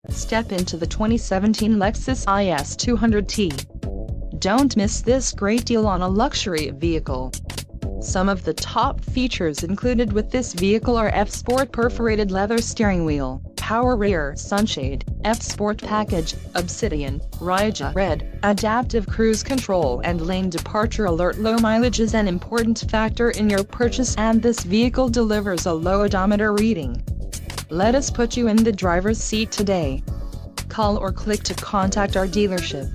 Step into the 2017 Lexus IS 200T. Don't miss this great deal on a luxury vehicle. Some of the top features included with this vehicle are F-Sport perforated leather steering wheel, power rear sunshade, F-Sport package, Obsidian, Rija Red, adaptive cruise control and lane departure alert. Low mileage is an important factor in your purchase, and this vehicle delivers a low odometer reading. Let us put you in the driver's seat today. Call or click to contact our dealership.